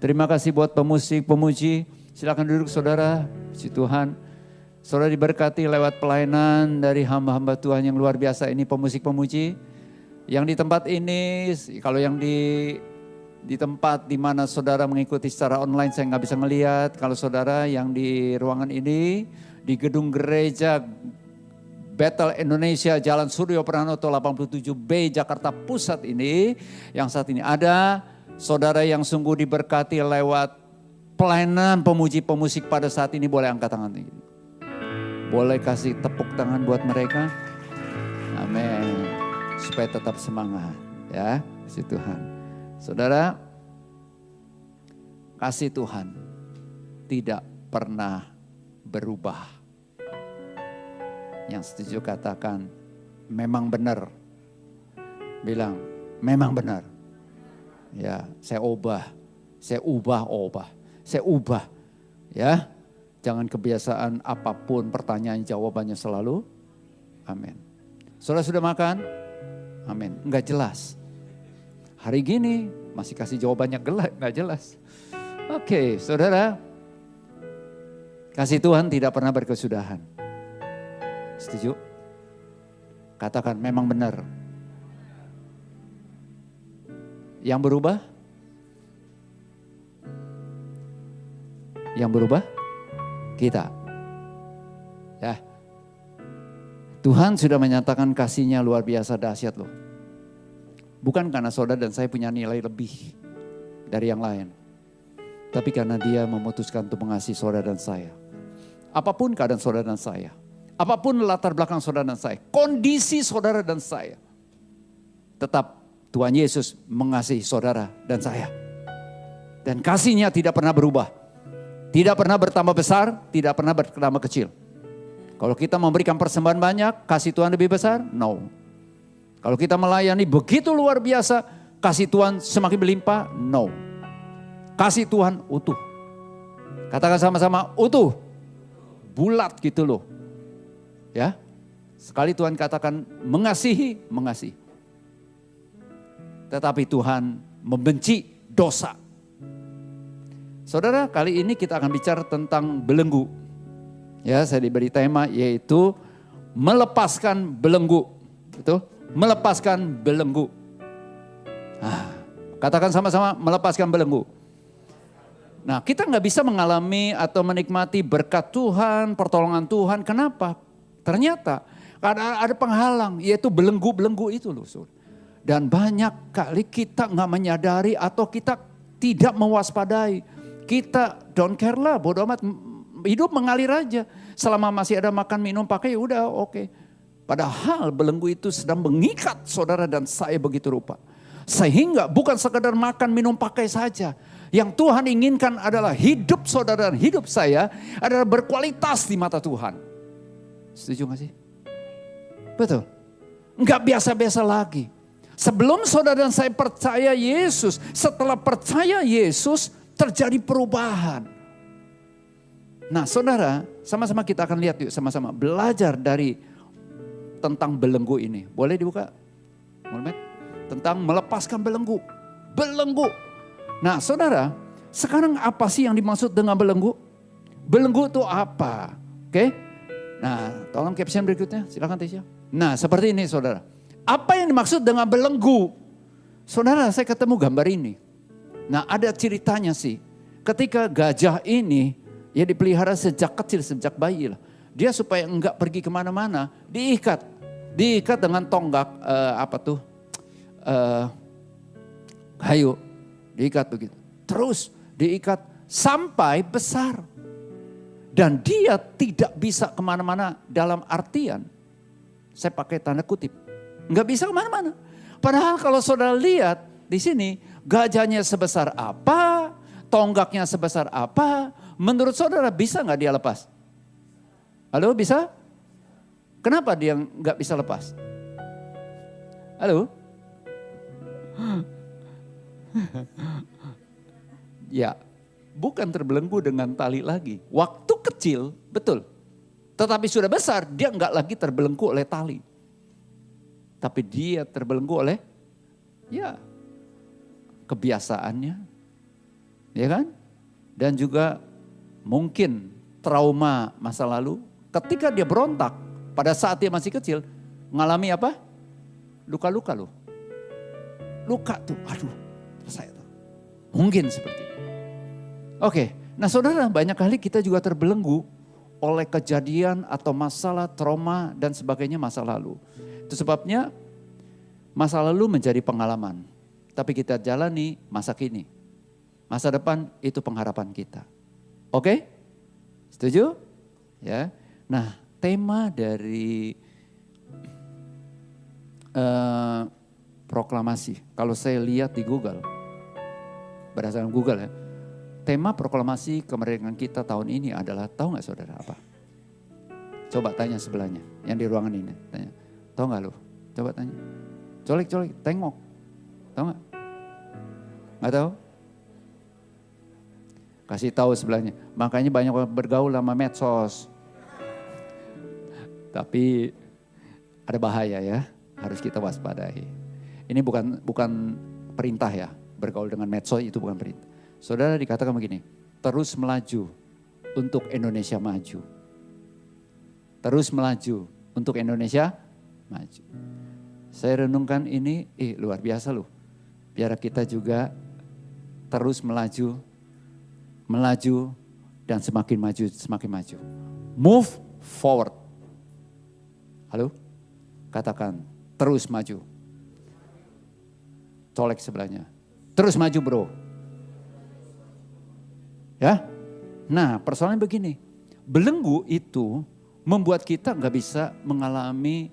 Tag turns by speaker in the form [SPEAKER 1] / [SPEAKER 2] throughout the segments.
[SPEAKER 1] Terima kasih buat pemusik, pemuji. Silakan duduk saudara, puji Tuhan. Saudara diberkati lewat pelayanan dari hamba-hamba Tuhan yang luar biasa ini, pemusik, pemuji. Yang di tempat ini, kalau yang di tempat di mana saudara mengikuti secara online saya nggak bisa ngelihat. Kalau saudara yang di ruangan ini, di gedung gereja Bethel Indonesia, Jalan Suryo Pranoto 87B Jakarta Pusat ini, yang saat ini ada, saudara yang sungguh diberkati lewat pelayanan pemuji pemusik pada saat ini, boleh angkat tangan. Boleh kasih tepuk tangan buat mereka. Amin. Supaya tetap semangat ya, puji Tuhan. Saudara, kasih Tuhan tidak pernah berubah. Yang setuju katakan memang benar. Bilang memang benar. Ya, saya ubah. Saya ubah. Saya ubah. Ya, jangan kebiasaan apapun pertanyaan jawabannya selalu amin. Saudara sudah makan? Amin. Enggak jelas. Hari gini masih kasih jawabannya enggak jelas. Oke, saudara. Kasih Tuhan tidak pernah berkesudahan. Setuju? Katakan memang benar. Yang berubah? Yang berubah? Kita. Ya. Tuhan sudah menyatakan kasih-Nya luar biasa dahsyat loh. Bukan karena saudara dan saya punya nilai lebih dari yang lain. Tapi karena Dia memutuskan untuk mengasihi saudara dan saya. Apapun keadaan saudara dan saya. Apapun latar belakang saudara dan saya. Kondisi saudara dan saya. Tetap Tuhan Yesus mengasihi saudara dan saya. Dan kasih-Nya tidak pernah berubah. Tidak pernah bertambah besar, tidak pernah bertambah kecil. Kalau kita memberikan persembahan banyak, kasih Tuhan lebih besar? No. Kalau kita melayani begitu luar biasa, kasih Tuhan semakin berlimpah? No. Kasih Tuhan utuh. Katakan sama-sama utuh. Bulat gitu loh. Ya. Sekali Tuhan katakan mengasihi, mengasihi. Tetapi Tuhan membenci dosa. Saudara, kali ini kita akan bicara tentang belenggu. Ya, saya diberi tema yaitu melepaskan belenggu. Betul? Melepaskan belenggu. Katakan sama-sama melepaskan belenggu. Nah, kita nggak bisa mengalami atau menikmati berkat Tuhan, pertolongan Tuhan. Kenapa? Ternyata ada penghalang, yaitu belenggu-belenggu itu loh. Dan banyak kali kita nggak menyadari atau kita tidak mewaspadai. Kita don't care lah, bodo amat, hidup mengalir aja. Selama masih ada makan, minum, pakai, udah oke. Padahal belenggu itu sedang mengikat saudara dan saya begitu rupa. Sehingga bukan sekadar makan, minum, pakai saja. Yang Tuhan inginkan adalah hidup saudara dan hidup saya adalah berkualitas di mata Tuhan. Setuju gak sih? Betul. Enggak biasa-biasa lagi. Sebelum saudara dan saya percaya Yesus, setelah percaya Yesus terjadi perubahan. Nah saudara, sama-sama kita akan lihat yuk, sama-sama belajar dari tentang belenggu ini. Boleh dibuka? Muhammad? Tentang melepaskan belenggu. Belenggu. Nah saudara, sekarang apa sih yang dimaksud dengan belenggu? Belenggu itu apa? Oke? Nah tolong caption berikutnya, silakan Tisha. Nah seperti ini saudara. Apa yang dimaksud dengan belenggu? Saudara, saya ketemu gambar ini. Nah ada ceritanya sih. Ketika gajah ini ya dipelihara sejak kecil, sejak bayi lah. Dia supaya enggak pergi kemana-mana, diikat dengan tonggak kayu, diikat begitu. Terus diikat sampai besar. Dan dia tidak bisa kemana-mana dalam artian, saya pakai tanda kutip, enggak bisa kemana-mana. Padahal kalau saudara lihat di sini, gajahnya sebesar apa, tonggaknya sebesar apa, menurut saudara bisa nggak dia lepas? Halo, bisa? Kenapa dia nggak bisa lepas? Halo? Ya, bukan terbelenggu dengan tali lagi. Waktu kecil, betul. Tetapi sudah besar, dia nggak lagi terbelenggu oleh tali. Tapi dia terbelenggu oleh, ya, kebiasaannya, Ya kan? Dan juga mungkin trauma masa lalu ketika dia berontak pada saat dia masih kecil mengalami apa? Luka-luka loh. Luka tuh, aduh, saya tuh. Mungkin seperti itu. Oke, nah saudara, banyak kali kita juga terbelenggu oleh kejadian atau masalah, trauma dan sebagainya masa lalu. Itu sebabnya masa lalu menjadi pengalaman. Tapi kita jalani masa kini. Masa depan itu pengharapan kita. Oke? Setuju? Ya. Nah, tema dari proklamasi. Kalau saya lihat di Google, berdasarkan Google ya. Tema proklamasi kemerdekaan kita tahun ini adalah, tahu gak saudara apa? Coba tanya sebelahnya, yang di ruangan ini. Tanya, tahu gak lu? Coba tanya. Colek, tengok. Tahu gak? Gak tahu? Kasih tahu sebelahnya. Makanya banyak orang bergaul sama medsos. Tapi ada bahaya ya, harus kita waspadai. Ini bukan perintah ya, bergaul dengan medsos itu bukan perintah. Saudara dikatakan begini, terus melaju untuk Indonesia maju. Terus melaju untuk Indonesia maju. Saya renungkan ini, luar biasa loh. Biar kita juga terus melaju dan semakin maju. Move forward. Halo? Katakan, terus maju. Colek sebelahnya. Terus maju bro. Ya, nah persoalannya begini, belenggu itu membuat kita nggak bisa mengalami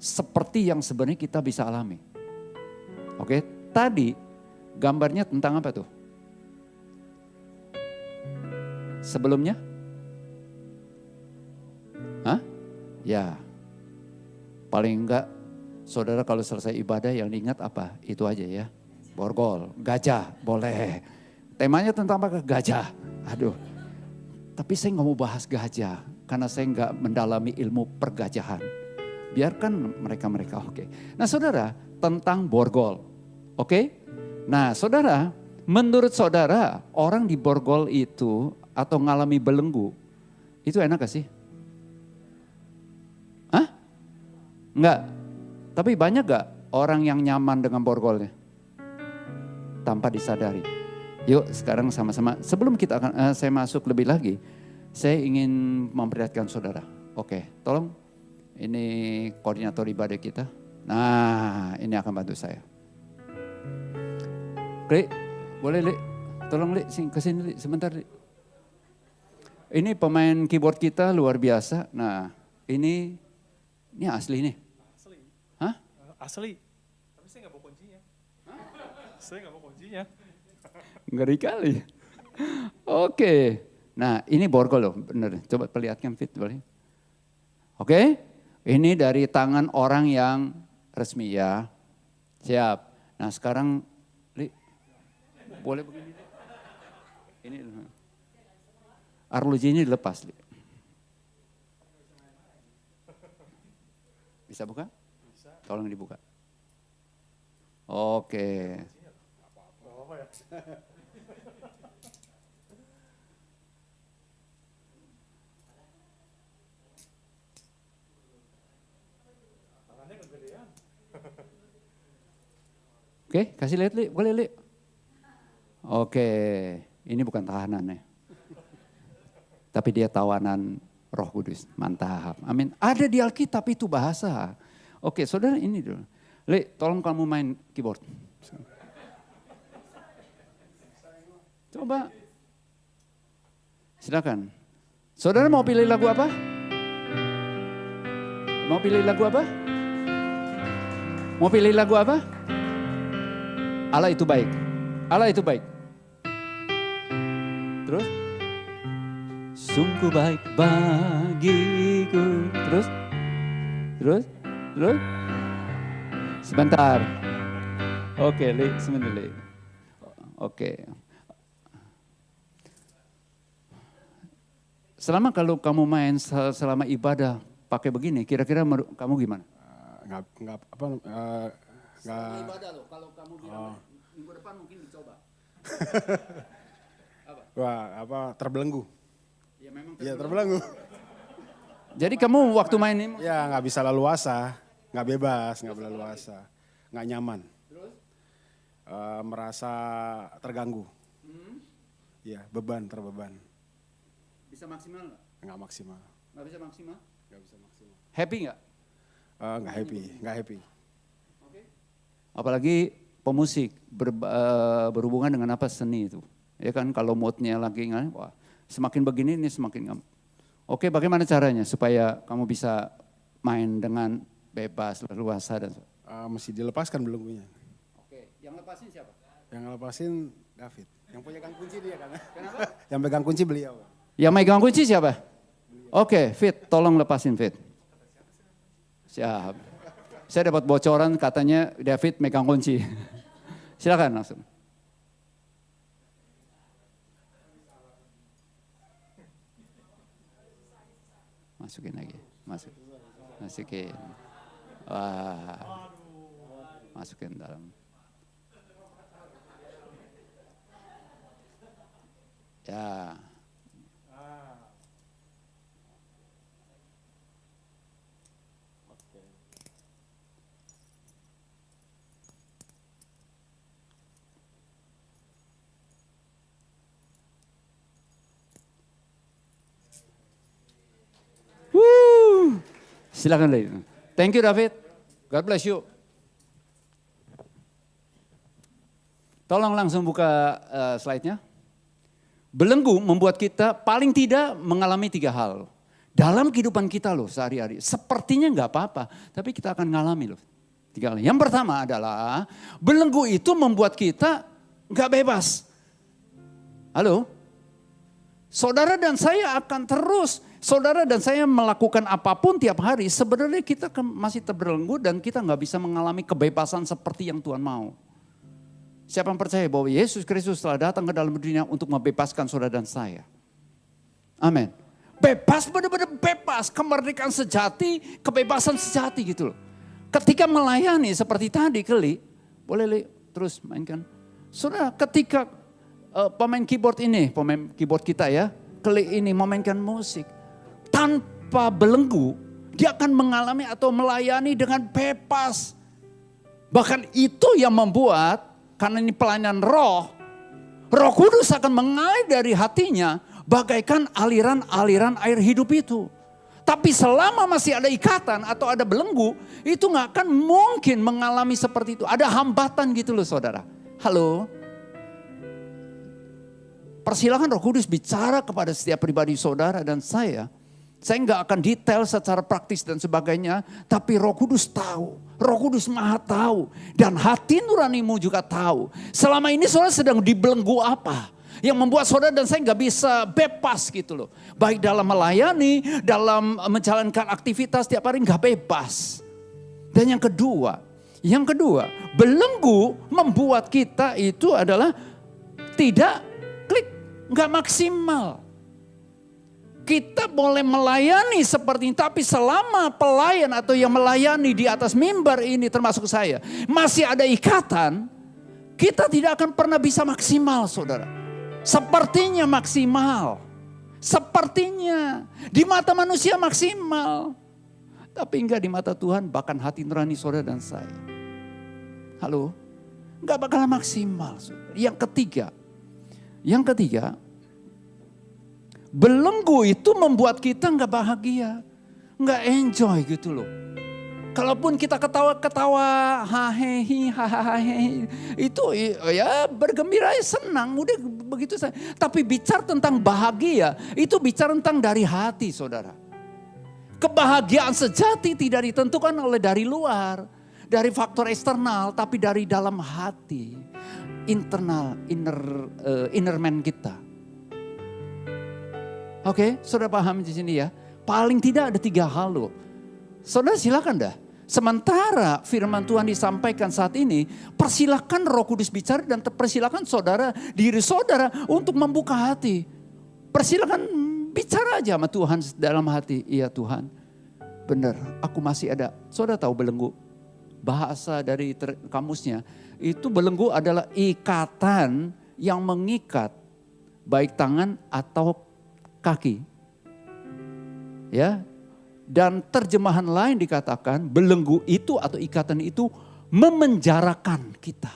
[SPEAKER 1] seperti yang sebenarnya kita bisa alami. Oke, tadi gambarnya tentang apa tuh? Sebelumnya? Hah? Ya, paling enggak saudara kalau selesai ibadah yang diingat apa? Itu aja ya, borgol, gajah, boleh. Temanya tentang apa? Gajah. Aduh, tapi saya nggak mau bahas gajah karena saya nggak mendalami ilmu pergajahan. Biarkan mereka. Oke. Nah saudara, tentang borgol. Oke. Nah saudara, menurut saudara orang di borgol itu atau ngalami belenggu itu enak gak sih? Hah? Enggak. Tapi banyak gak orang yang nyaman dengan borgolnya tanpa disadari? Yuk sekarang sama-sama, sebelum saya masuk lebih lagi, saya ingin memperlihatkan saudara. Oke, tolong ini koordinator ibadah kita. Nah ini akan bantu saya. Li, boleh Li, tolong Li, kesini Li, sebentar Li. Ini pemain keyboard kita luar biasa. Nah ini asli nih.
[SPEAKER 2] Asli.
[SPEAKER 1] Hah?
[SPEAKER 2] Asli. Tapi saya nggak bawa kuncinya. Saya nggak bawa kuncinya.
[SPEAKER 1] Ngeri kali. Oke. Nah ini borgol loh, bener. Coba perlihatkan fit boleh. Oke. Ini dari tangan orang yang resmi ya. Siap. Nah sekarang, Li, boleh begini? Ini arloji ini dilepas, Li. Bisa buka?
[SPEAKER 2] Bisa.
[SPEAKER 1] Tolong dibuka. Oke.
[SPEAKER 2] Apa ya? Tangannya kegedean.
[SPEAKER 1] Oke, kasih lihat Li, boleh Li. Oke, ini bukan tahanan ya. Tapi dia tawanan Roh Kudus, mantap. Amin. Ada di Alkitab itu bahasa. Oke, saudara ini dulu. Li, tolong kamu main keyboard. Coba. Silakan. Saudara mau pilih lagu apa? Mau pilih lagu apa? Mau pilih lagu apa? Allah itu baik. Allah itu baik. Terus? Sungguh baik bagiku. Terus? Terus? Terus? Sebentar. Oke, Li, sebentar Li. Oke. Selama kalau kamu main selama ibadah pakai begini, kira-kira kamu gimana?
[SPEAKER 2] Nggak
[SPEAKER 1] Selama ibadah loh, kalau kamu bilang minggu depan mungkin dicoba.
[SPEAKER 3] Wah, terbelenggu.
[SPEAKER 1] Ya memang
[SPEAKER 3] Iya, terbelenggu.
[SPEAKER 1] Jadi kamu waktu main ini
[SPEAKER 3] Ya, nggak bisa leluasa, nggak bebas, nggak berleluasa, nggak nyaman. Merasa terganggu. Ya, terbeban.
[SPEAKER 1] bisa maksimal nggak?
[SPEAKER 3] Nggak maksimal.
[SPEAKER 1] Nggak bisa maksimal?
[SPEAKER 3] Nggak bisa maksimal.
[SPEAKER 1] Happy nggak?
[SPEAKER 3] Nggak happy.
[SPEAKER 1] Apalagi pemusik berhubungan dengan apa seni itu. Ya kan kalau moodnya lagi wah semakin begini ini semakin nggak. Oke, bagaimana caranya supaya kamu bisa main dengan bebas, leluasa dan
[SPEAKER 3] Mesti dilepaskan belenggunya.
[SPEAKER 1] Oke, yang lepasin siapa?
[SPEAKER 3] Yang ngelepasin David. Yang pegang kunci dia kan?
[SPEAKER 1] Kenapa?
[SPEAKER 3] Yang pegang kunci beliau.
[SPEAKER 1] Yang megang kunci siapa? Oke, Fit, tolong lepasin Fit. Siap. Saya dapat bocoran katanya David megang kunci. Silakan langsung. Masukin lagi, masukin. Wah, masukin dalam. Ya. Silakan lagi. Thank you David. God bless you. Tolong langsung buka slide-nya. Belenggu membuat kita paling tidak mengalami 3 hal. Dalam kehidupan kita loh sehari-hari. Sepertinya nggak apa-apa, tapi kita akan mengalami loh 3 hal. Yang pertama adalah belenggu itu membuat kita nggak bebas. Halo? Saudara dan saya akan saudara dan saya melakukan apapun tiap hari, sebenarnya kita masih terbelenggu dan kita nggak bisa mengalami kebebasan seperti yang Tuhan mau. Siapa yang percaya bahwa Yesus Kristus telah datang ke dalam dunia untuk membebaskan saudara dan saya? Amin. Bebas, benar-benar bebas, kemerdekaan sejati, kebebasan sejati gitu loh. Ketika melayani seperti tadi Keli, boleh Li terus mainkan. Saudara, ketika pemain keyboard kita ya, Keli ini memainkan musik. Tanpa belenggu, dia akan mengalami atau melayani dengan bebas. Bahkan itu yang membuat, karena ini pelayanan Roh Kudus akan mengalir dari hatinya bagaikan aliran-aliran air hidup itu. Tapi selama masih ada ikatan atau ada belenggu, itu gak akan mungkin mengalami seperti itu. Ada hambatan gitu loh saudara. Halo? Persilakan Roh Kudus bicara kepada setiap pribadi saudara dan saya. Saya nggak akan detail secara praktis dan sebagainya. Tapi Roh Kudus tahu. Roh Kudus Maha tahu. Dan hati nuranimu juga tahu. Selama ini saudara sedang dibelenggu apa? Yang membuat saudara dan saya nggak bisa bebas gitu loh. Baik dalam melayani, dalam menjalankan aktivitas tiap hari nggak bebas. Dan yang kedua, belenggu membuat kita itu adalah tidak nggak maksimal. Kita boleh melayani seperti ini, tapi selama pelayan atau yang melayani di atas mimbar ini termasuk saya, masih ada ikatan, kita tidak akan pernah bisa maksimal saudara. Sepertinya maksimal. Sepertinya di mata manusia maksimal. Tapi enggak di mata Tuhan, bahkan hati nurani saudara dan saya. Halo? Enggak bakal maksimal saudara. Yang ketiga, belenggu itu membuat kita nggak bahagia, nggak enjoy gitu loh. Kalaupun kita ketawa-ketawa, hahaha, itu ya bergembira, senang, udah begitu saja. Tapi bicara tentang bahagia, itu bicara tentang dari hati saudara. Kebahagiaan sejati tidak ditentukan oleh dari luar, dari faktor eksternal, tapi dari dalam hati, internal, inner man kita. Oke, saudara paham di sini ya. Paling tidak ada 3 hal loh. Saudara silakan dah. Sementara firman Tuhan disampaikan saat ini, persilakan Roh Kudus bicara dan persilakan diri saudara untuk membuka hati. Persilakan bicara aja sama Tuhan dalam hati. Iya Tuhan, benar aku masih ada. Saudara tahu belenggu? Bahasa dari kamusnya, itu belenggu adalah ikatan yang mengikat baik tangan atau kaki. Ya. Dan terjemahan lain dikatakan belenggu itu atau ikatan itu memenjarakan kita.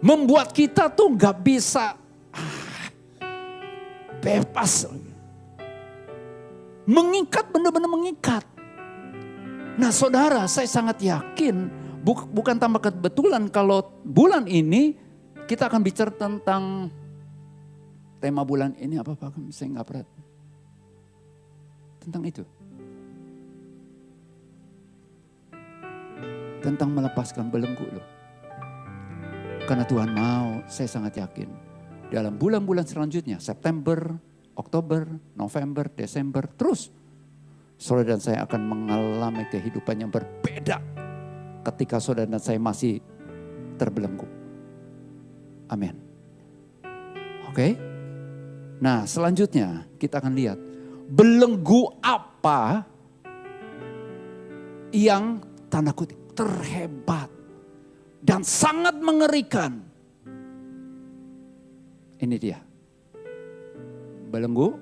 [SPEAKER 1] Membuat kita tuh gak bisa bebas. Mengikat, benar-benar mengikat. Nah saudara, saya sangat yakin bukan tambah kebetulan kalau bulan ini kita akan bicara tentang tema bulan ini apa Pak? Saya nggak perhati. Tentang itu. Tentang melepaskan belenggu loh. Karena Tuhan mau, saya sangat yakin. Dalam bulan-bulan selanjutnya, September, Oktober, November, Desember, terus. Saudara dan saya akan mengalami kehidupan yang berbeda. Ketika saudara dan saya masih terbelenggu. Amin. Oke. Nah selanjutnya kita akan lihat. Belenggu apa yang tanda kutip terhebat dan sangat mengerikan. Ini dia. Belenggu.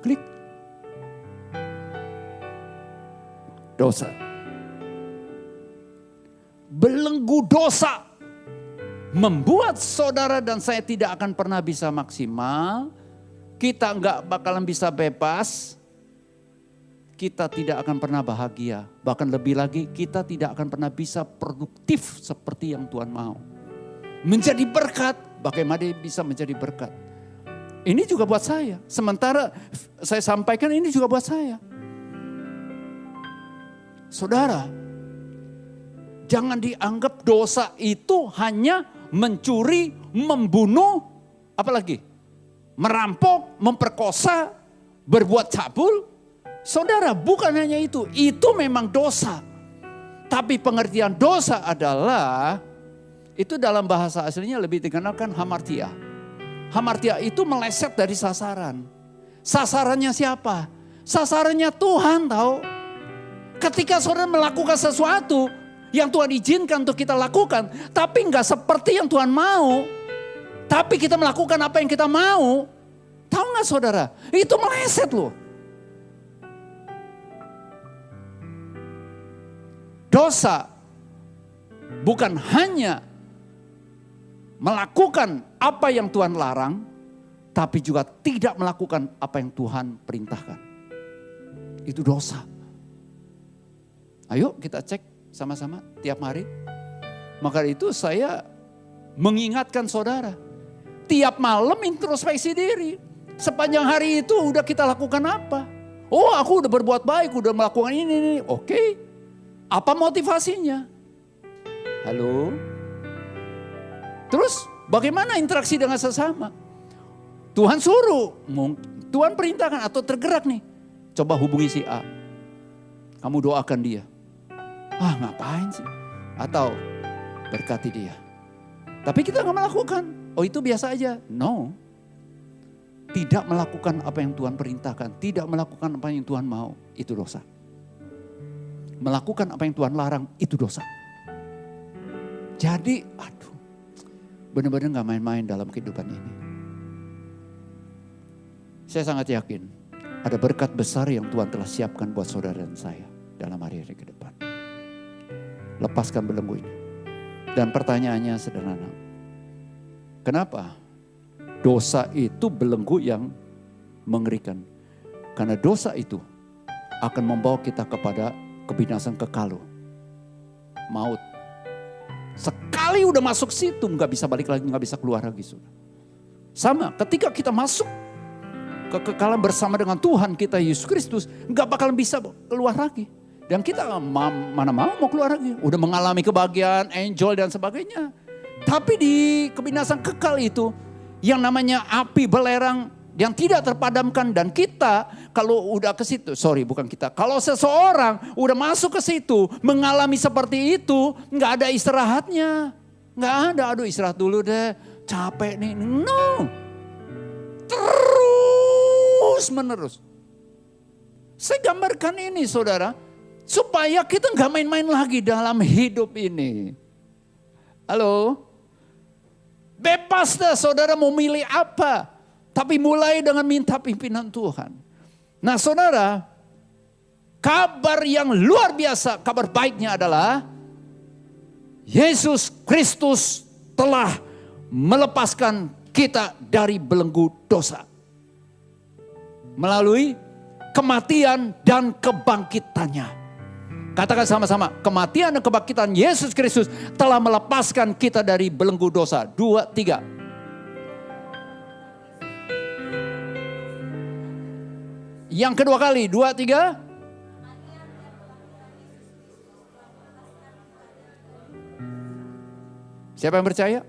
[SPEAKER 1] Klik. Dosa. Belenggu dosa. Membuat saudara dan saya tidak akan pernah bisa maksimal. Kita nggak bakalan bisa bebas, kita tidak akan pernah bahagia. Bahkan lebih lagi kita tidak akan pernah bisa produktif seperti yang Tuhan mau. Menjadi berkat, bagaimana dia bisa menjadi berkat. Ini juga buat saya, sementara saya sampaikan ini juga buat saya. Saudara, jangan dianggap dosa itu hanya mencuri, membunuh, apalagi merampok, memperkosa, berbuat cabul. Saudara, bukan hanya itu memang dosa. Tapi pengertian dosa adalah, itu dalam bahasa aslinya lebih dikenalkan hamartia. Hamartia itu meleset dari sasaran. Sasarannya siapa? Sasarannya Tuhan tahu. Ketika saudara melakukan sesuatu yang Tuhan izinkan untuk kita lakukan, tapi enggak seperti yang Tuhan mau, tapi kita melakukan apa yang kita mau, tahu gak saudara? Itu meleset loh. Dosa bukan hanya melakukan apa yang Tuhan larang, tapi juga tidak melakukan apa yang Tuhan perintahkan. Itu dosa. Ayo kita cek sama-sama tiap hari. Maka itu saya mengingatkan saudara. Tiap malam introspeksi diri. Sepanjang hari itu udah kita lakukan apa? Oh aku udah berbuat baik, udah melakukan ini. Oke. Apa motivasinya? Halo? Terus bagaimana interaksi dengan sesama? Tuhan suruh, Tuhan perintahkan atau tergerak nih. Coba hubungi si A. Kamu doakan dia. Ah ngapain sih? Atau berkati dia. Tapi kita gak melakukan. Oh itu biasa aja. No. Tidak melakukan apa yang Tuhan perintahkan. Tidak melakukan apa yang Tuhan mau. Itu dosa. Melakukan apa yang Tuhan larang. Itu dosa. Jadi aduh. Benar-benar gak main-main dalam kehidupan ini. Saya sangat yakin. Ada berkat besar yang Tuhan telah siapkan buat saudara dan saya. Dalam hari-hari ke depan. Lepaskan belenggu ini. Dan pertanyaannya sederhana. Kenapa? Dosa itu belenggu yang mengerikan. Karena dosa itu akan membawa kita kepada kebinasan kekal. Maut. Sekali udah masuk situ gak bisa balik lagi, gak bisa keluar lagi. Sama ketika kita masuk kekekalan bersama dengan Tuhan kita Yesus Kristus, gak bakal bisa keluar lagi. Dan kita mana mau keluar lagi. Udah mengalami kebahagiaan, enjoy dan sebagainya. Tapi di kebinasan kekal itu, yang namanya api belerang yang tidak terpadamkan. Dan kita kalau udah ke situ, kalau seseorang udah masuk ke situ, mengalami seperti itu, gak ada istirahatnya. Gak ada, aduh istirahat dulu deh, capek nih. No, terus menerus. Saya gambarkan ini saudara, supaya kita gak main-main lagi dalam hidup ini. Halo? Bebas dah saudara mau milih apa. Tapi mulai dengan minta pimpinan Tuhan. Nah saudara, kabar yang luar biasa, kabar baiknya adalah Yesus Kristus telah melepaskan kita dari belenggu dosa. Melalui kematian dan kebangkitannya. Katakan sama-sama, kematian dan kebangkitan Yesus Kristus telah melepaskan kita dari belenggu dosa. 2, 3. Yang kedua kali, 2, 3. Siapa yang percaya?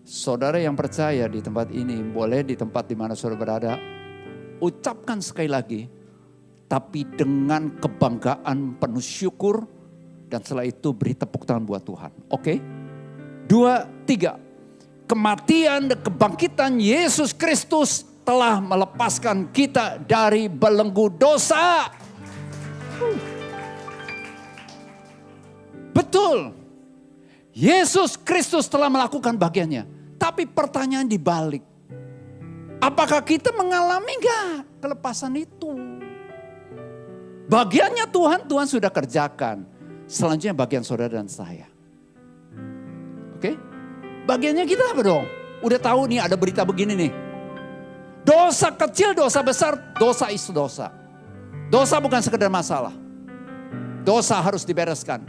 [SPEAKER 1] Saudara yang percaya di tempat ini, boleh di tempat di mana saudara berada, ucapkan sekali lagi, tapi dengan kebanggaan penuh syukur, dan setelah itu beri tepuk tangan buat Tuhan. Oke? 2, 3. Kematian dan kebangkitan Yesus Kristus telah melepaskan kita dari belenggu dosa. Betul. Yesus Kristus telah melakukan bagiannya. Tapi pertanyaan dibalik. Apakah kita mengalami enggak kelepasan itu? Bagiannya Tuhan sudah kerjakan. Selanjutnya bagian saudara dan saya. Oke? Bagiannya kita apa dong? Udah tahu nih ada berita begini nih. Dosa kecil, dosa besar, dosa is dosa. Dosa bukan sekedar masalah. Dosa harus dibereskan.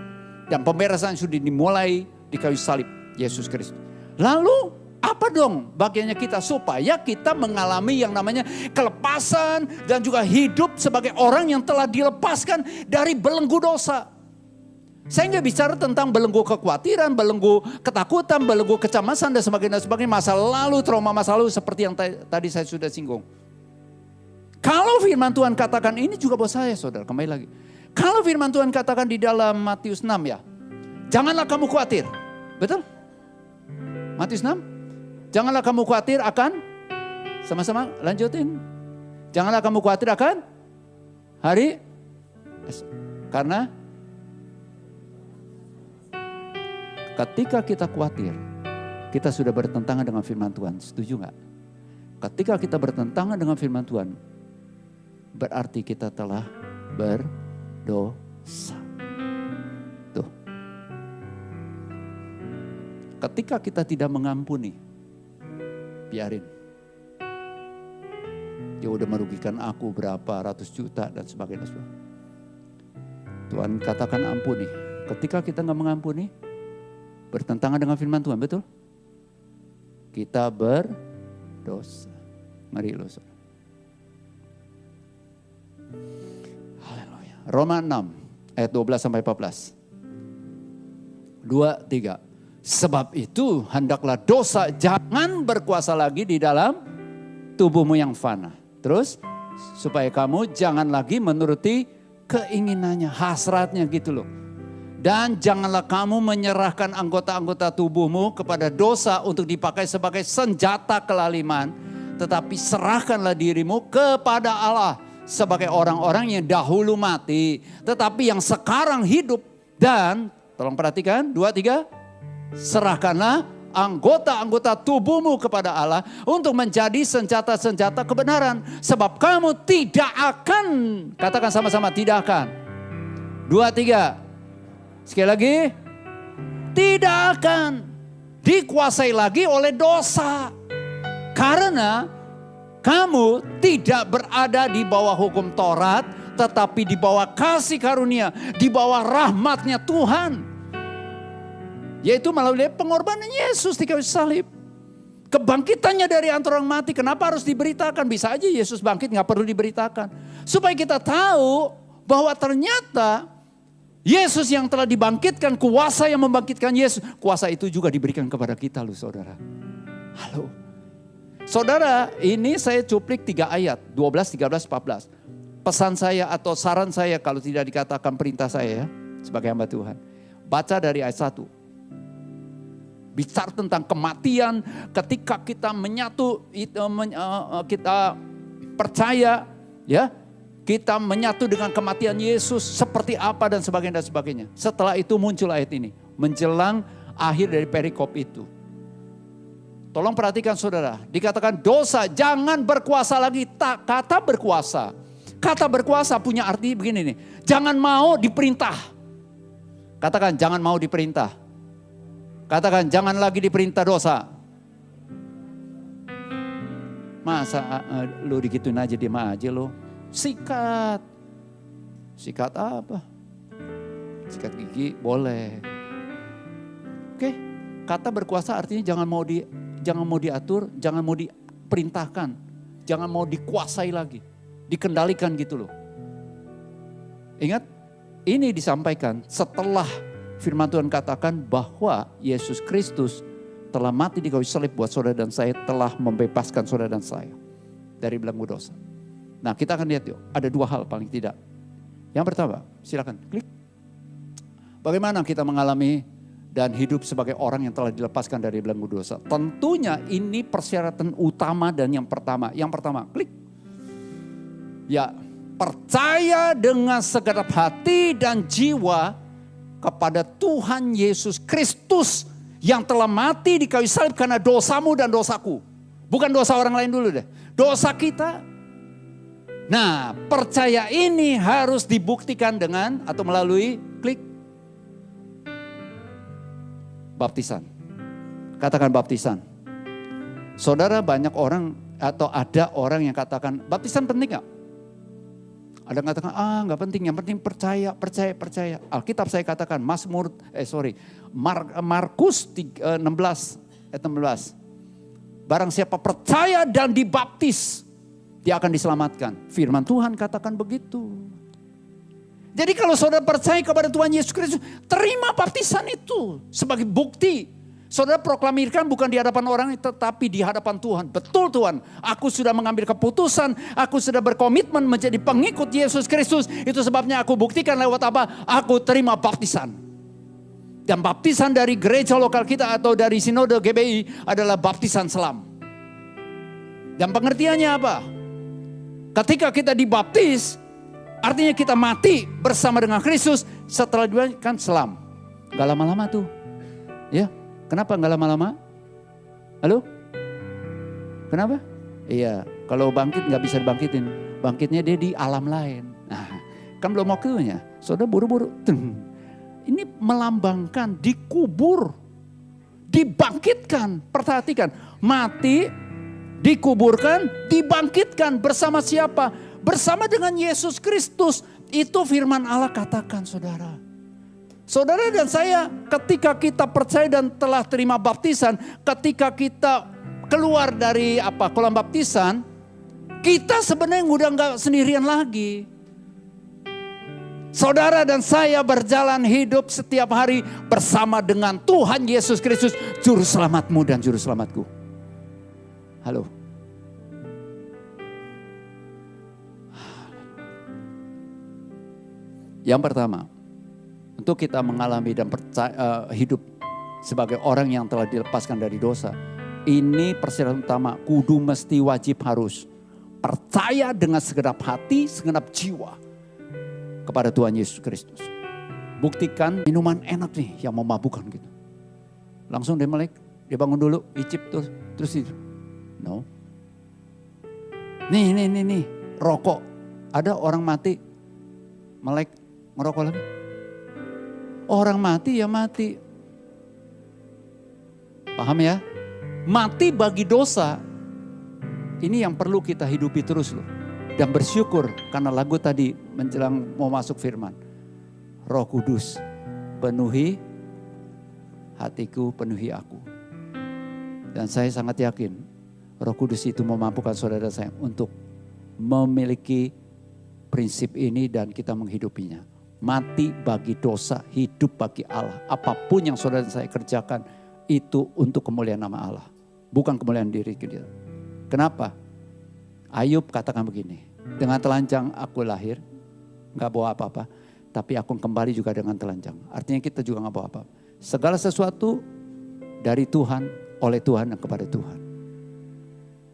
[SPEAKER 1] Dan pemberesan sudah dimulai di kayu salib Yesus Kristus. Lalu apa dong bagiannya kita supaya kita mengalami yang namanya kelepasan dan juga hidup sebagai orang yang telah dilepaskan dari belenggu dosa. Saya nggak bicara tentang belenggu kekhawatiran, belenggu ketakutan, belenggu kecemasan dan sebagainya, masa lalu, trauma masa lalu seperti yang tadi saya sudah singgung. Kalau firman Tuhan katakan ini juga buat saya saudara, kembali lagi. Kalau firman Tuhan katakan di dalam Matius 6 ya, janganlah kamu khawatir, betul? Matius 6. Janganlah kamu khawatir akan, sama-sama lanjutin. Janganlah kamu khawatir akan hari esok. Karena ketika kita khawatir, kita sudah bertentangan dengan firman Tuhan. Setuju gak? Ketika kita bertentangan dengan firman Tuhan, berarti kita telah berdosa. Tuh. Ketika kita tidak mengampuni, biarin. Dia udah merugikan aku berapa ratus juta dan sebagainya. Tuhan katakan ampuni. Ketika kita gak mengampuni, bertentangan dengan firman Tuhan, betul? Kita berdosa. Mari lo. Haleluya. Roma 6 ayat 12 sampai 14. 2, 3. Sebab itu hendaklah dosa jangan berkuasa lagi di dalam tubuhmu yang fana. Terus supaya kamu jangan lagi menuruti keinginannya, hasratnya gitu loh. Dan janganlah kamu menyerahkan anggota-anggota tubuhmu kepada dosa untuk dipakai sebagai senjata kelaliman. Tetapi serahkanlah dirimu kepada Allah sebagai orang-orang yang dahulu mati. Tetapi yang sekarang hidup. Dan tolong perhatikan 2, 3. Serahkanlah anggota-anggota tubuhmu kepada Allah untuk menjadi senjata-senjata kebenaran. Sebab kamu tidak akan, katakan sama-sama, tidak akan. 2, 3. Sekali lagi, tidak akan dikuasai lagi oleh dosa. Karena kamu tidak berada di bawah hukum Taurat, tetapi di bawah kasih karunia, di bawah rahmatnya Tuhan. Yaitu melalui pengorbanan Yesus di kayu salib. Kebangkitannya dari antara orang mati, kenapa harus diberitakan? Bisa aja Yesus bangkit, gak perlu diberitakan. Supaya kita tahu bahwa ternyata Yesus yang telah dibangkitkan, kuasa yang membangkitkan Yesus, kuasa itu juga diberikan kepada kita loh saudara. Halo. Saudara, ini saya cuplik 3 ayat, 12, 13, 14. Pesan saya atau saran saya kalau tidak dikatakan perintah saya ya, sebagai hamba Tuhan. Baca dari ayat 1. Bicara tentang kematian ketika kita menyatu, kita percaya ya. Kita menyatu dengan kematian Yesus seperti apa dan sebagainya dan sebagainya. Setelah itu muncul ayat ini. Menjelang akhir dari perikop itu. Tolong perhatikan saudara, dikatakan dosa jangan berkuasa lagi. Tak, kata berkuasa. Kata berkuasa punya arti begini nih. Jangan mau diperintah. Katakan jangan mau diperintah. Katakan jangan lagi diperintah dosa. Masa lu digituin aja diem aja lu. Sikat. Sikat apa? Sikat gigi boleh. Oke, kata berkuasa artinya jangan mau diatur, jangan mau diperintahkan, jangan mau dikuasai lagi, dikendalikan gitu loh. Ingat, ini disampaikan setelah firman Tuhan katakan bahwa Yesus Kristus telah mati di kayu salib buat saudara dan saya, telah membebaskan saudara dan saya dari belenggu dosa. Nah, kita akan lihat yuk, ada dua hal paling tidak. Yang pertama, silakan klik. Bagaimana kita mengalami dan hidup sebagai orang yang telah dilepaskan dari belenggu dosa. Tentunya ini persyaratan utama dan yang pertama. Yang pertama, klik. Ya, percaya dengan segenap hati dan jiwa kepada Tuhan Yesus Kristus yang telah mati di kayu salib karena dosamu dan dosaku. Bukan dosa orang lain dulu deh. Dosa kita. Nah, percaya ini harus dibuktikan dengan atau melalui klik. Baptisan. Katakan baptisan. Saudara, banyak orang atau ada orang yang katakan baptisan penting gak? Ada yang katakan gak penting, yang penting percaya. Alkitab saya katakan Markus 16 ayat 16. Barang siapa percaya dan dibaptis, dia akan diselamatkan. Firman Tuhan katakan begitu. Jadi kalau saudara percaya kepada Tuhan Yesus Kristus, terima baptisan itu sebagai bukti. Saudara proklamirkan bukan di hadapan orang, tetapi di hadapan Tuhan. Betul Tuhan, aku sudah mengambil keputusan, aku sudah berkomitmen menjadi pengikut Yesus Kristus. Itu sebabnya aku buktikan lewat apa? Aku terima baptisan. Dan baptisan dari gereja lokal kita atau dari sinode GBI adalah baptisan selam. Dan pengertiannya apa? Ketika kita dibaptis, artinya kita mati bersama dengan Kristus setelah dibaptiskan selam. Gak lama-lama tuh. Ya, kenapa gak lama-lama? Halo? Kenapa? Iya, kalau bangkit gak bisa dibangkitin. Bangkitnya dia di alam lain. Nah, kan belum waktunya. Saudara buru-buru. Ini melambangkan dikubur. Dibangkitkan. Perhatikan. Mati, dikuburkan, dibangkitkan bersama siapa? Bersama dengan Yesus Kristus. Itu firman Allah katakan saudara. Saudara dan saya ketika kita percaya dan telah terima baptisan. Ketika kita keluar dari kolam baptisan. Kita sebenarnya udah gak sendirian lagi. Saudara dan saya berjalan hidup setiap hari bersama dengan Tuhan Yesus Kristus. Juru selamatmu dan juru selamatku. Halo. Yang pertama, untuk kita mengalami dan hidup sebagai orang yang telah dilepaskan dari dosa. Ini persyaratan utama, kudu mesti wajib harus percaya dengan segenap hati, segenap jiwa kepada Tuhan Yesus Kristus. Buktikan minuman enak nih yang memabukkan gitu. Langsung dia melek, dia bangun dulu, icip terus itu. No. Nih, rokok. Ada orang mati, melek, ngerokok lagi. Orang mati ya mati. Paham ya? Mati bagi dosa. Ini yang perlu kita hidupi terus loh. Dan bersyukur karena lagu tadi menjelang mau masuk firman. Roh Kudus penuhi hatiku, penuhi aku. Dan saya sangat yakin Roh Kudus itu memampukan saudara saya untuk memiliki prinsip ini dan kita menghidupinya. Mati bagi dosa, hidup bagi Allah. Apapun yang saudara saya kerjakan itu untuk kemuliaan nama Allah. Bukan kemuliaan diri kita. Kenapa? Ayub katakan begini. Dengan telanjang aku lahir, gak bawa apa-apa. Tapi aku kembali juga dengan telanjang. Artinya kita juga gak bawa apa-apa. Segala sesuatu dari Tuhan, oleh Tuhan dan kepada Tuhan.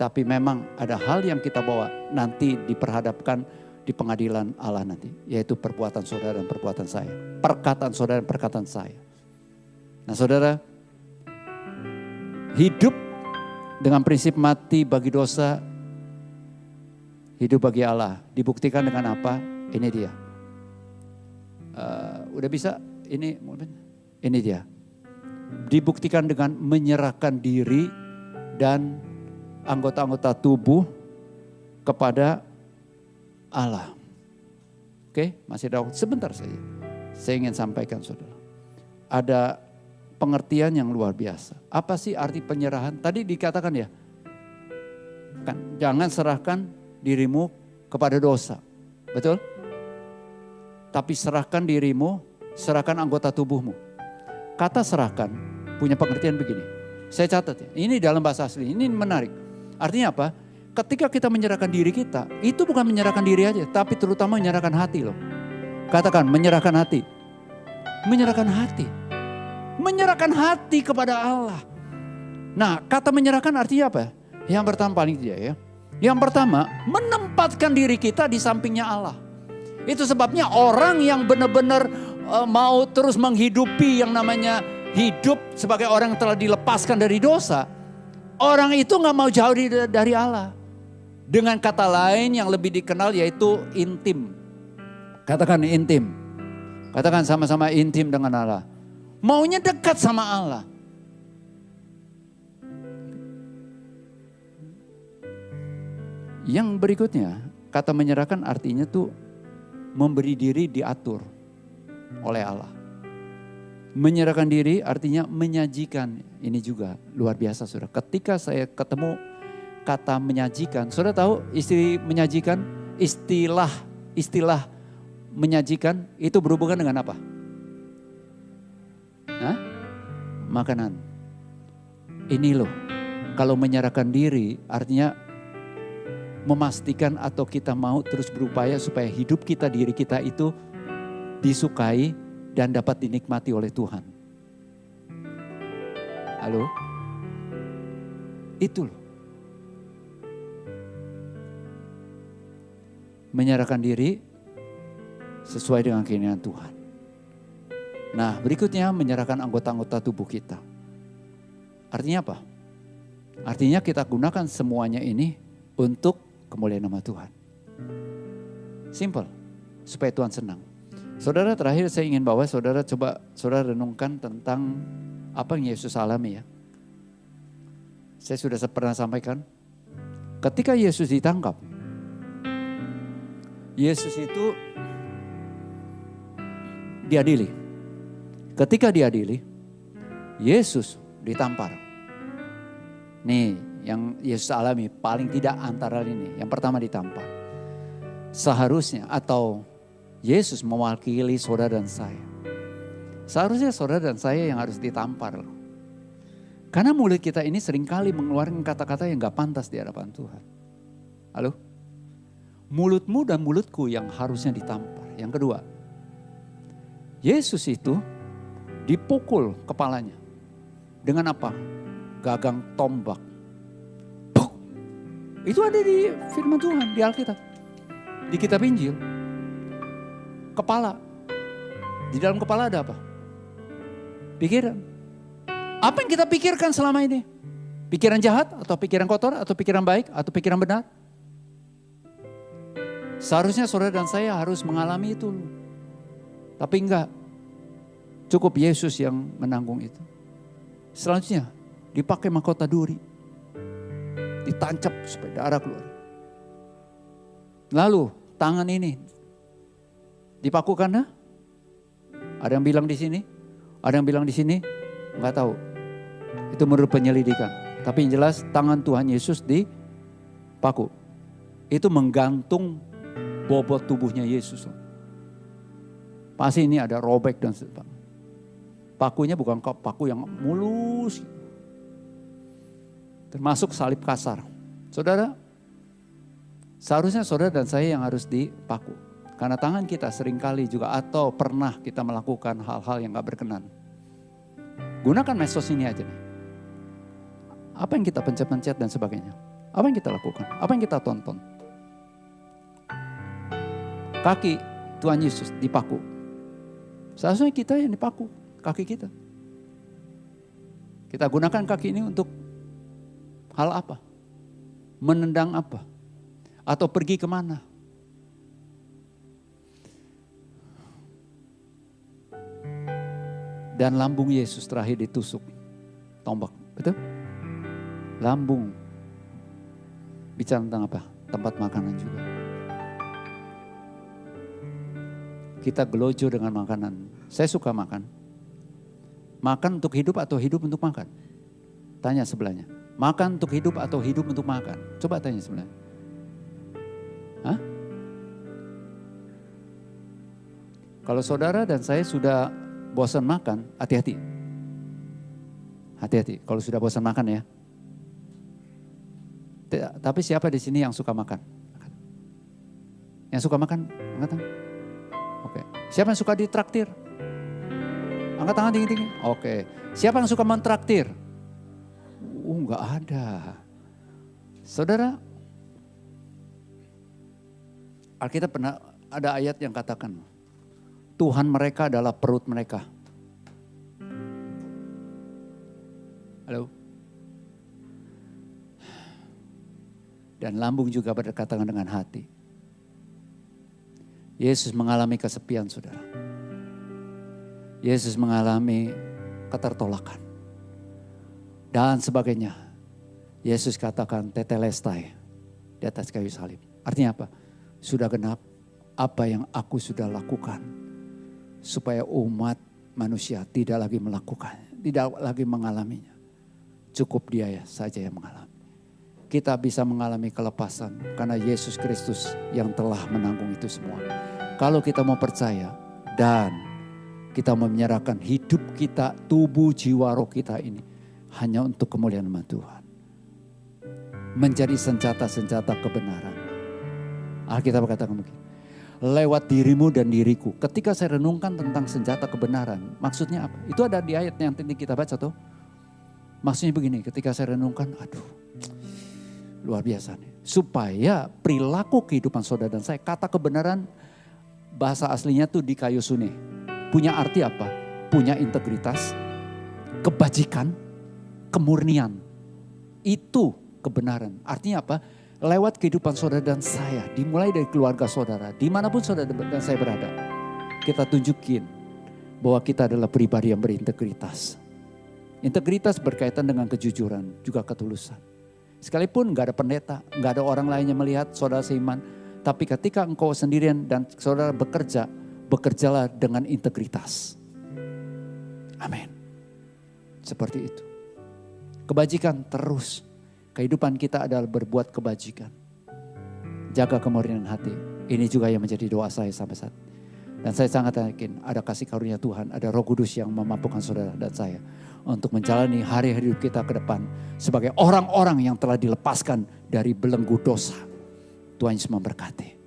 [SPEAKER 1] Tapi memang ada hal yang kita bawa nanti diperhadapkan di pengadilan Allah nanti. Yaitu perbuatan saudara dan perbuatan saya. Perkataan saudara dan perkataan saya. Nah saudara, hidup Dengan prinsip mati bagi dosa, hidup bagi Allah. Dibuktikan dengan apa? Ini dia. Udah bisa? Ini dia. Dibuktikan dengan menyerahkan diri dan anggota-anggota tubuh kepada Allah. Oke, masih ada waktu sebentar saja. Saya ingin sampaikan saudara. Ada pengertian yang luar biasa. Apa sih arti penyerahan? Tadi dikatakan ya, kan, jangan serahkan dirimu kepada dosa. Betul? Tapi serahkan dirimu, serahkan anggota tubuhmu. Kata serahkan punya pengertian begini. Saya catat ya, ini dalam bahasa asli, ini menarik. Artinya apa? Ketika kita menyerahkan diri kita, itu bukan menyerahkan diri aja, tapi terutama menyerahkan hati loh. Katakan menyerahkan hati. Menyerahkan hati. Menyerahkan hati kepada Allah. Nah, kata menyerahkan artinya apa? Yang pertama paling tidak ya. Yang pertama, menempatkan diri kita di sampingnya Allah. Itu sebabnya orang yang benar-benar mau terus menghidupi yang namanya hidup sebagai orang yang telah dilepaskan dari dosa. Orang itu gak mau jauh dari Allah. Dengan kata lain yang lebih dikenal yaitu intim. Katakan intim. Katakan sama-sama intim dengan Allah. Maunya dekat sama Allah. Yang berikutnya, kata menyerahkan artinya tuh memberi diri diatur oleh Allah. Menyerahkan diri artinya menyajikan. Ini juga luar biasa saudara. Ketika saya ketemu kata menyajikan, saudara tahu menyajikan, istilah menyajikan itu berhubungan dengan apa? Makanan. Ini loh, kalau menyerahkan diri artinya memastikan atau kita mau terus berupaya supaya hidup kita, diri kita itu disukai dan dapat dinikmati oleh Tuhan. Halo? Itu loh. Menyerahkan diri sesuai dengan keinginan Tuhan. Nah, berikutnya menyerahkan anggota-anggota tubuh kita. Artinya apa? Artinya kita gunakan semuanya ini untuk kemuliaan nama Tuhan. Simple, supaya Tuhan senang. Saudara, terakhir saya ingin bawa saudara renungkan tentang apa yang Yesus alami ya. Saya sudah pernah sampaikan, ketika Yesus ditangkap, Yesus itu diadili. Ketika diadili, Yesus ditampar. Nih yang Yesus alami paling tidak antara ini. Yang pertama ditampar. Seharusnya atau Yesus mewakili saudara dan saya. Seharusnya saudara dan saya yang harus ditampar. Karena mulut kita ini seringkali mengeluarkan kata-kata yang gak pantas di hadapan Tuhan. Halo? Mulutmu dan mulutku yang harusnya ditampar. Yang kedua, Yesus itu dipukul kepalanya. Dengan apa? Gagang tombak. Puh. Itu ada di firman Tuhan, di Alkitab. Di kitab Injil. Kepala. Di dalam kepala ada apa? Pikiran. Apa yang kita pikirkan selama ini? Pikiran jahat atau pikiran kotor atau pikiran baik atau pikiran benar? Seharusnya saudara dan saya harus mengalami itu. Tapi enggak. Cukup Yesus yang menanggung itu. Selanjutnya dipakai mahkota duri. Ditancap supaya darah keluar. Lalu tangan ini dipakukan ya? Ada yang bilang di sini, ada yang bilang di sini, enggak tahu. Itu menurut penyelidikan. Tapi yang jelas tangan Tuhan Yesus dipaku. Itu menggantung bobot tubuhnya Yesus. Pasti ini ada robek dan sebagainya. Pakunya bukan paku yang mulus. Termasuk salib kasar. Saudara, seharusnya saudara dan saya yang harus dipaku. Karena tangan kita seringkali juga atau pernah kita melakukan hal-hal yang gak berkenan. Gunakan medsos ini aja nih. Apa yang kita pencet-pencet dan sebagainya. Apa yang kita lakukan? Apa yang kita tonton? Kaki Tuhan Yesus dipaku. Seharusnya kita yang dipaku. Kaki kita. Kita gunakan kaki ini untuk hal apa? Menendang apa? Atau pergi kemana? Dan lambung Yesus terakhir ditusuk tombak, betul? Lambung. Bicara tentang apa? Tempat makanan juga. Kita gelojo dengan makanan. Saya suka makan. Makan untuk hidup atau hidup untuk makan? Tanya sebelahnya. Makan untuk hidup atau hidup untuk makan? Coba tanya sebelahnya. Hah? Kalau saudara dan saya sudah bosan makan, hati-hati. Hati-hati kalau sudah bosan makan ya. Tapi siapa di sini yang suka makan? Yang suka makan? Angkat tangan. Oke. Siapa yang suka ditraktir? Angkat tangan tinggi-tinggi. Oke. Siapa yang suka mentraktir? Enggak ada. Saudara, Alkitab pernah ada ayat yang katakan, Tuhan mereka adalah perut mereka. Halo? Dan lambung juga berdekatan dengan hati. Yesus mengalami kesepian, saudara. Yesus mengalami ketertolakan. Dan sebagainya. Yesus katakan tetelestai di atas kayu salib. Artinya apa? Sudah genap apa yang aku sudah lakukan. Supaya umat manusia tidak lagi melakukan, tidak lagi mengalaminya. Cukup dia saja yang mengalami. Kita bisa mengalami kelepasan karena Yesus Kristus yang telah menanggung itu semua. Kalau kita mau percaya dan kita mau menyerahkan hidup kita, tubuh, jiwa, roh kita ini hanya untuk kemuliaan nama Tuhan. Menjadi senjata-senjata kebenaran. Alkitab katakan begini. Lewat dirimu dan diriku. Ketika saya renungkan tentang senjata kebenaran, maksudnya apa? Itu ada di ayat yang tadi kita baca tuh. Maksudnya begini, ketika saya renungkan, aduh luar biasa nih. Supaya perilaku kehidupan saudara dan saya, kata kebenaran bahasa aslinya tuh di kayu sune. Punya arti apa? Punya integritas, kebajikan, kemurnian. Itu kebenaran. Artinya apa? Lewat kehidupan saudara dan saya, dimulai dari keluarga saudara, dimanapun saudara dan saya berada, kita tunjukin bahwa kita adalah pribadi yang berintegritas. Integritas berkaitan dengan kejujuran, juga ketulusan. Sekalipun gak ada pendeta, gak ada orang lain yang melihat saudara seiman, tapi ketika engkau sendirian dan saudara bekerja, bekerjalah dengan integritas. Amin. Seperti itu. Kebajikan terus. Kehidupan kita adalah berbuat kebajikan. Jaga kemurnian hati. Ini juga yang menjadi doa saya sampai saat ini. Dan saya sangat yakin ada kasih karunia Tuhan, ada Roh Kudus yang memampukan saudara dan saya untuk menjalani hari-hari hidup kita ke depan sebagai orang-orang yang telah dilepaskan dari belenggu dosa. Tuhan Yesus memberkati.